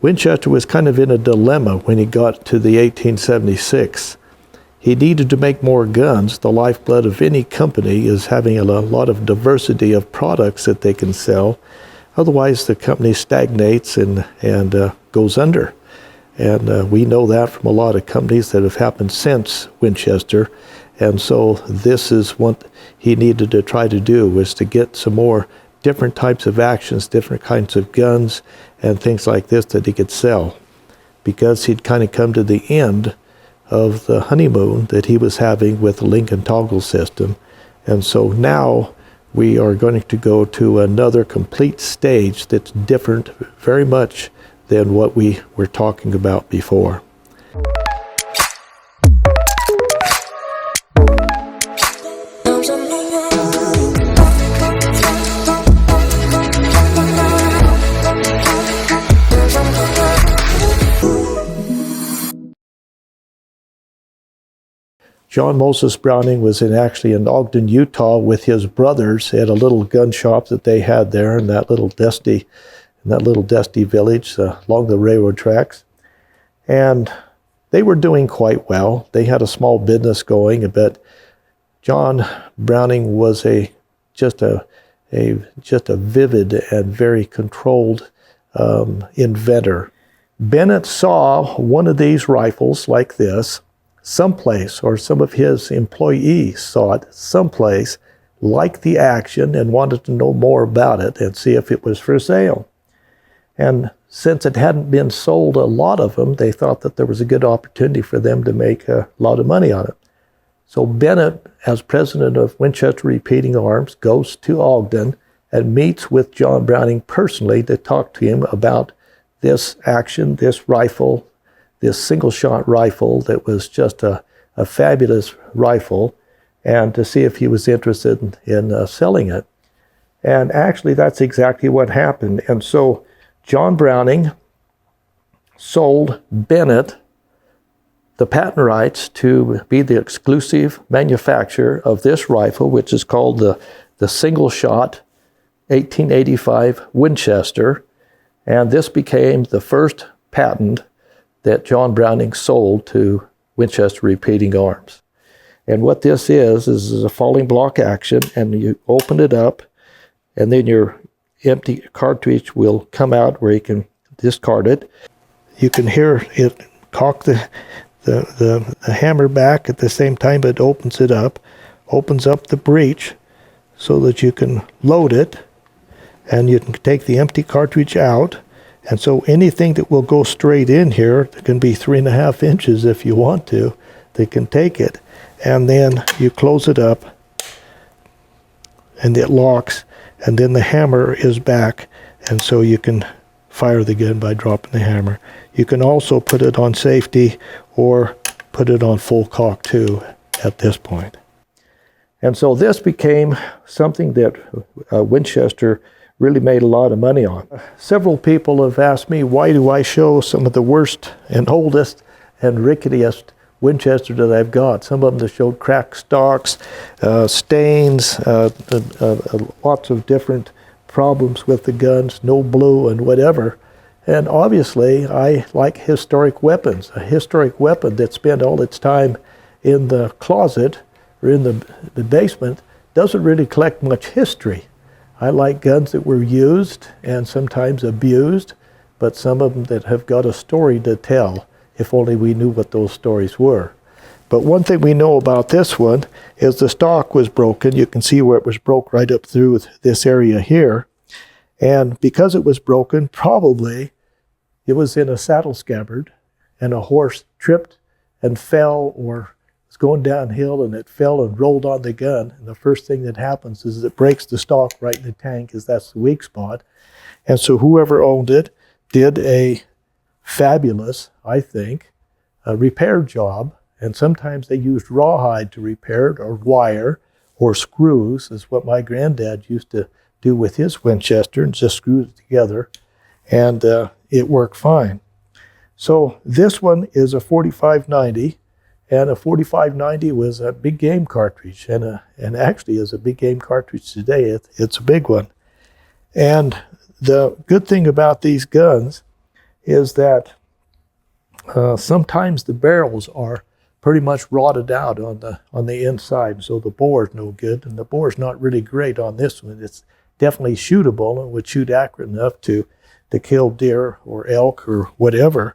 Winchester was kind of in a dilemma when he got to the 1876. He needed to make more guns. The lifeblood of any company is having a lot of diversity of products that they can sell. Otherwise, the company stagnates and goes under. And we know that from a lot of companies that have happened since Winchester. And so this is what he needed to try to do, was to get some more different types of actions, different kinds of guns and things like this that he could sell. Because he'd kind of come to the end of the honeymoon that he was having with the Lincoln toggle system. And so now we are going to go to another complete stage that's different very much than what we were talking about before. John Moses Browning was actually in Ogden, Utah with his brothers at a little gun shop that they had there in that little dusty village along the railroad tracks. And they were doing quite well. They had a small business going, but John Browning was just a vivid and very controlled inventor. Bennett saw one of these rifles like this someplace, or some of his employees saw it someplace, liked the action and wanted to know more about it and see if it was for sale. And since it hadn't been sold, a lot of them, they thought that there was a good opportunity for them to make a lot of money on it. So Bennett, as president of Winchester Repeating Arms, goes to Ogden and meets with John Browning personally to talk to him about this action, this rifle, this single-shot rifle that was just a fabulous rifle, and to see if he was interested in selling it. And actually, that's exactly what happened. And so John Browning sold Bennett the patent rights to be the exclusive manufacturer of this rifle, which is called the single-shot 1885 Winchester. And this became the first patent that John Browning sold to Winchester Repeating Arms. And what this is a falling block action, and you open it up, and then your empty cartridge will come out where you can discard it. You can hear it cock the hammer back at the same time it opens it up, opens up the breech so that you can load it, and you can take the empty cartridge out. And so anything that will go straight in here, that can be 3.5 inches if you want to, they can take it. And then you close it up, and it locks, and then the hammer is back, and so you can fire the gun by dropping the hammer. You can also put it on safety or put it on full cock too at this point. And so this became something that Winchester really made a lot of money on. Several people have asked me, why do I show some of the worst and oldest and ricketiest Winchester that I've got? Some of them that showed cracked stocks, stains, lots of different problems with the guns, no blue and whatever. And obviously, I like historic weapons. A historic weapon that spent all its time in the closet or in the basement doesn't really collect much history. I like guns that were used and sometimes abused, but some of them that have got a story to tell, if only we knew what those stories were. But one thing we know about this one is the stock was broken. You can see where it was broke right up through this area here. And because it was broken, probably it was in a saddle scabbard and a horse tripped and fell or was going downhill and it fell and rolled on the gun. And the first thing that happens is it breaks the stock right in the tank, because that's the weak spot. And so whoever owned it did a fabulous, I think, repair job. And sometimes they used rawhide to repair it, or wire, or screws, is what my granddad used to do with his Winchester, and just screw it together. And it worked fine. So this one is a 4590. And a 4590 was a big game cartridge, and actually is a big game cartridge today. It's a big one. And the good thing about these guns is that sometimes the barrels are pretty much rotted out on the inside, so the bore is no good, and the bore is not really great on this one. It's definitely shootable and would shoot accurate enough to kill deer or elk or whatever,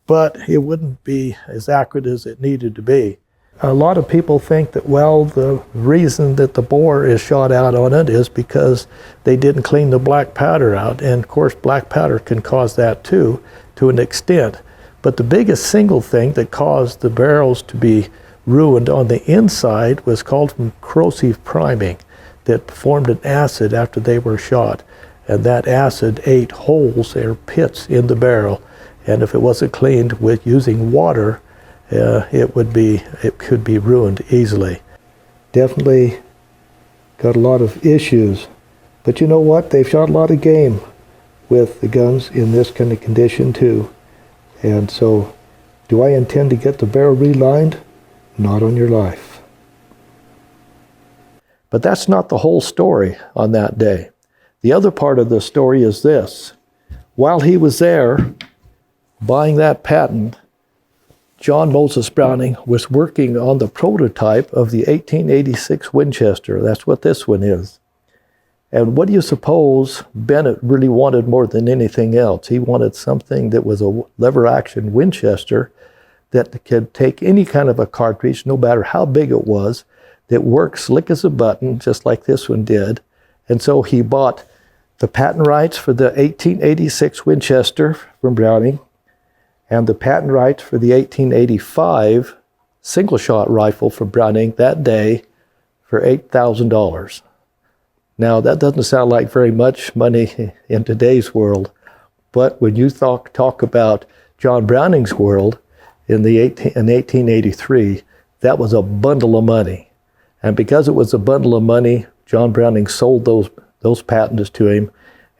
but it wouldn't be as accurate as it needed to be. A lot of people think that, well, the reason that the bore is shot out on it is because they didn't clean the black powder out, and of course black powder can cause that too, to an extent. But the biggest single thing that caused the barrels to be ruined on the inside was called corrosive priming, that formed an acid after they were shot, and that acid ate holes or pits in the barrel, and if it wasn't cleaned with using water, it could be ruined easily. Definitely got a lot of issues, but you know what? They've shot a lot of game with the guns in this kind of condition too. And so, do I intend to get the barrel relined? Not on your life. But that's not the whole story on that day. The other part of the story is this. While he was there buying that patent, John Moses Browning was working on the prototype of the 1886 Winchester. That's what this one is. And what do you suppose Bennett really wanted more than anything else? He wanted something that was a lever-action Winchester that could take any kind of a cartridge, no matter how big it was, that worked slick as a button, just like this one did. And so he bought the patent rights for the 1886 Winchester from Browning, and the patent rights for the 1885 single-shot rifle from Browning that day for $8,000. Now, that doesn't sound like very much money in today's world, but when you talk about John Browning's world in 1883, that was a bundle of money. And because it was a bundle of money, John Browning sold those patents to him,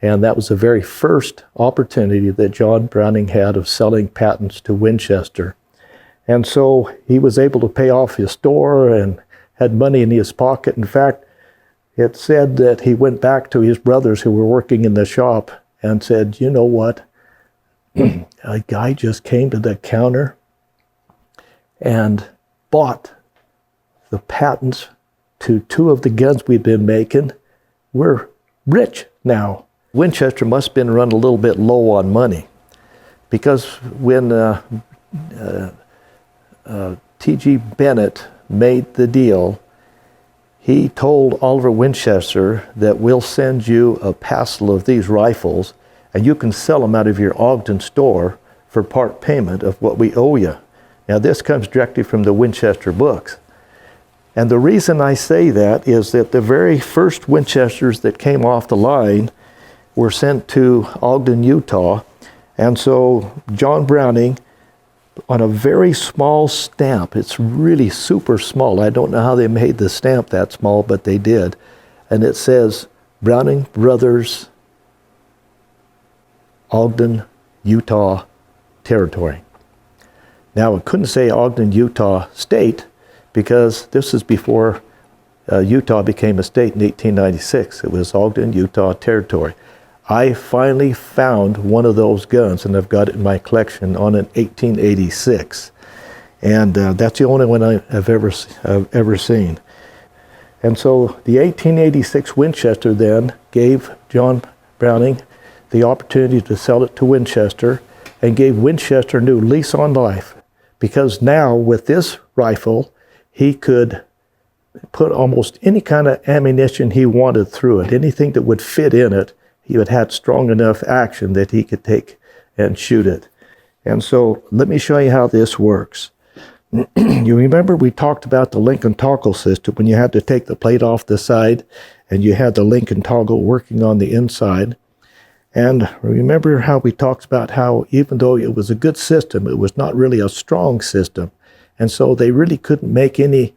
and that was the very first opportunity that John Browning had of selling patents to Winchester. And so he was able to pay off his store and had money in his pocket. In fact, it said that he went back to his brothers who were working in the shop and said, you know what, a guy just came to the counter and bought the patents to 2 of the guns we've been making. We're rich now. Winchester must have been run a little bit low on money, because when T.G. Bennett made the deal, he told Oliver Winchester that we'll send you a parcel of these rifles and you can sell them out of your Ogden store for part payment of what we owe you. Now this comes directly from the Winchester books. And the reason I say that is that the very first Winchesters that came off the line were sent to Ogden, Utah. And so John Browning, on a very small stamp, it's really super small. I don't know how they made the stamp that small, but they did. And it says, Browning Brothers, Ogden, Utah Territory. Now, it couldn't say Ogden, Utah State, because this is before Utah became a state in 1896. It was Ogden, Utah Territory. I finally found one of those guns, and I've got it in my collection on an 1886. And that's the only one I've ever seen. And so the 1886 Winchester then gave John Browning the opportunity to sell it to Winchester, and gave Winchester a new lease on life. Because now with this rifle, he could put almost any kind of ammunition he wanted through it, anything that would fit in it. He would have strong enough action that he could take and shoot it. And so let me show you how this works. You remember we talked about the Lincoln toggle system when you had to take the plate off the side and you had the Lincoln toggle working on the inside. And remember how we talked about how even though it was a good system, it was not really a strong system. And so they really couldn't make any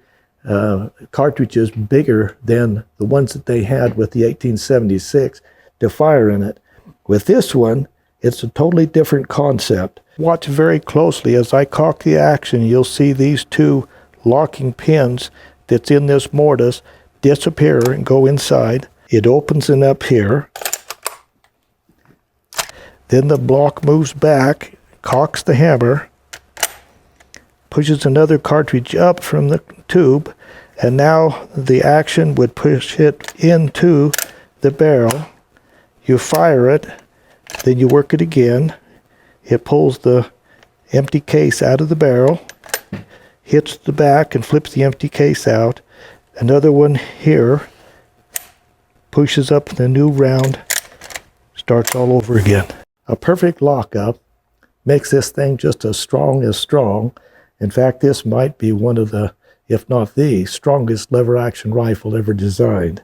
cartridges bigger than the ones that they had with the 1876 to fire in it. With this one, it's a totally different concept. Watch very closely as I cock the action. You'll see these 2 locking pins that's in this mortise disappear and go inside. It opens it up here. Then the block moves back, cocks the hammer, pushes another cartridge up from the tube, and now the action would push it into the barrel. You fire it, then you work it again. It pulls the empty case out of the barrel, hits the back and flips the empty case out. Another one here, pushes up the new round, starts all over again. A perfect lockup makes this thing just as strong as strong. In fact, this might be one of the, if not the strongest lever action rifle ever designed.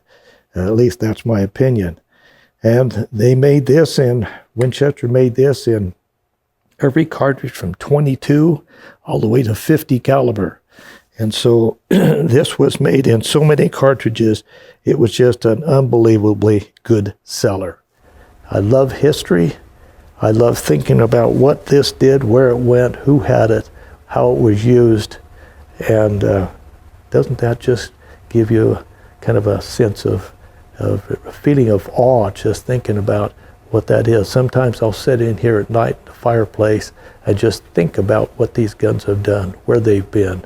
At least that's my opinion. And they made this in, Winchester made this in every cartridge from 22 all the way to 50 caliber. And so this was made in so many cartridges, it was just an unbelievably good seller. I love history. I love thinking about what this did, where it went, who had it, how it was used. And doesn't that just give you kind of a sense of a feeling of awe just thinking about what that is? Sometimes I'll sit in here at night in the fireplace and just think about what these guns have done, where they've been.